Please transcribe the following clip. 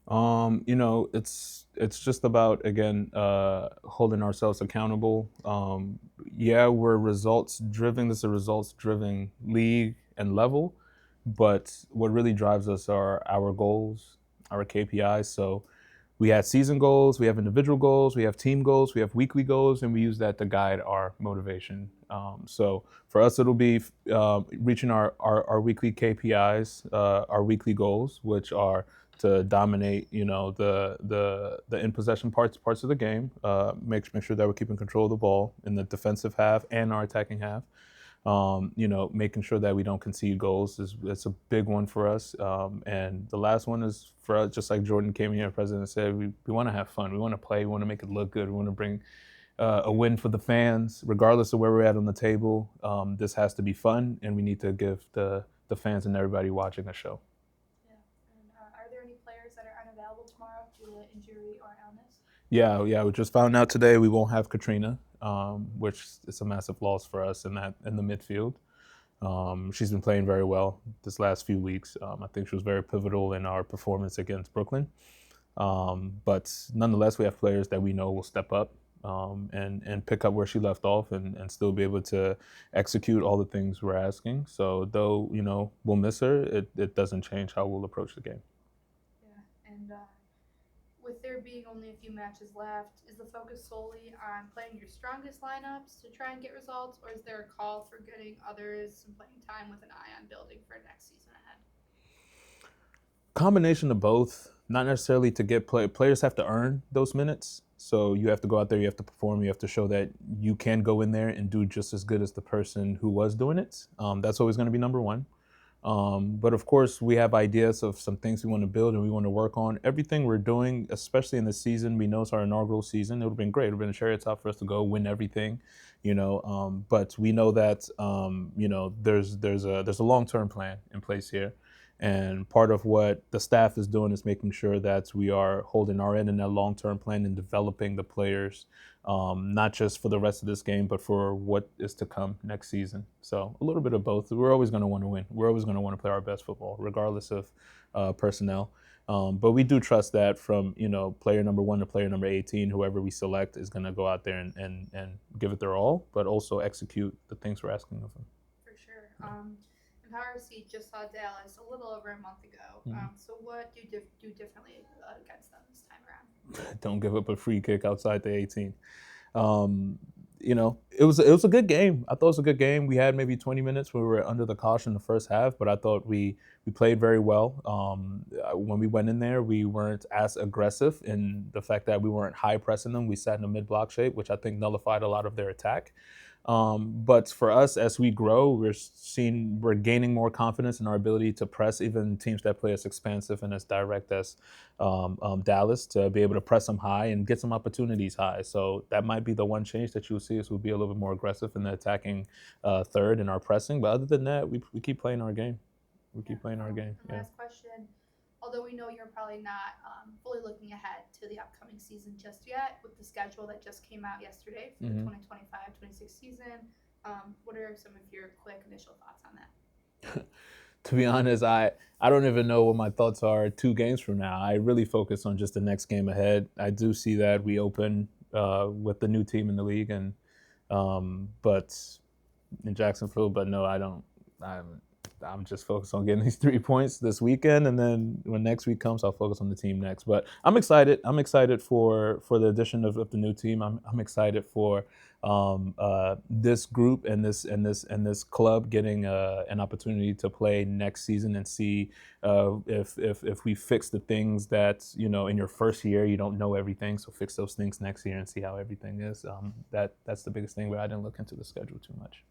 It's just about again holding ourselves accountable. Yeah, we're results driven. This is a results driven league and level, but what really drives us are our goals, our KPIs. So we have season goals, we have individual goals, we have team goals, we have weekly goals, and we use that to guide our motivation. So for us, it'll be reaching our weekly KPIs, our weekly goals, which are to dominate, the in possession parts of the game. Make sure that we're keeping control of the ball in the defensive half and our attacking half. Making sure that we don't concede goals is it's a big one for us. And the last one is for us, just like Jordan came here, President said, we want to have fun. We want to play. We want to make it look good. We want to bring a win for the fans, regardless of where we're at on the table. This has to be fun, and we need to give the fans and everybody watching a show. Yeah. And are there any players that are unavailable tomorrow due to injury or illness? Yeah. We just found out today we won't have Katrina, which is a massive loss for us in the midfield. She's been playing very well this last few weeks. I think she was very pivotal in our performance against Brooklyn. But nonetheless, we have players that we know will step up and pick up where she left off and still be able to execute all the things we're asking. So though we'll miss her, it doesn't change how we'll approach the game. Yeah. And with there being only a few matches left, is the focus solely on playing your strongest lineups to try and get results, or is there a call for getting others some playing time with an eye on building for next season ahead? Combination of both. Not necessarily to get players have to earn those minutes. So you have to go out there, you have to perform, you have to show that you can go in there and do just as good as the person who was doing it. That's always going to be number one. But of course, we have ideas of some things we want to build and we want to work on. Everything we're doing, especially in this season, we know it's our inaugural season. It would have been great. It would have been a cherry top for us to go win everything, But we know that there's a long term plan in place here. And part of what the staff is doing is making sure that we are holding our end in that long term plan and developing the players, not just for the rest of this game, but for what is to come next season. So a little bit of both. We're always going to want to win. We're always going to want to play our best football, regardless of personnel. But we do trust that from player number 1 to player number 18, whoever we select is going to go out there and give it their all, but also execute the things we're asking of them. For sure. Empower C just saw Dallas a little over a month ago. Mhm. So what do you do differently against them this time around? Don't give up a free kick outside the 18. Um, it was a good game. I thought it was a good game. We had maybe 20 minutes where we were under the caution in the first half, but I thought we played very well. When we went in there, we weren't as aggressive in the fact that we weren't high pressing them. We sat in a mid block shape, which I think nullified a lot of their attack. But for us, as we grow, we're gaining more confidence in our ability to press even teams that play as expansive and as direct as Dallas, to be able to press them high and get some opportunities high. So that might be the one change that you'll see, is we'll be a little bit more aggressive in the attacking third in our pressing. But other than that, we keep playing our game. We Yeah. keep playing our game. And Yeah. last question. Although we know you're probably not fully looking ahead to the upcoming season just yet, with the schedule that just came out yesterday for the hmm 2025-26 season, what are some of your quick initial thoughts on that? To be honest, I don't even know what my thoughts are 2 games from now. I really focus on just the next game ahead. I do see that we open with the new team in the league, and but in Jacksonville. But no, I don't. I'm just focused on getting these 3 points this weekend, and then when next week comes, I'll focus on the team next. But I'm excited. I'm excited for the addition of the new team. I'm excited for this group and this club getting an opportunity to play next season and see if we fix the things that in your first year you don't know everything. So fix those things next year and see how everything is. That's the biggest thing. But I didn't look into the schedule too much.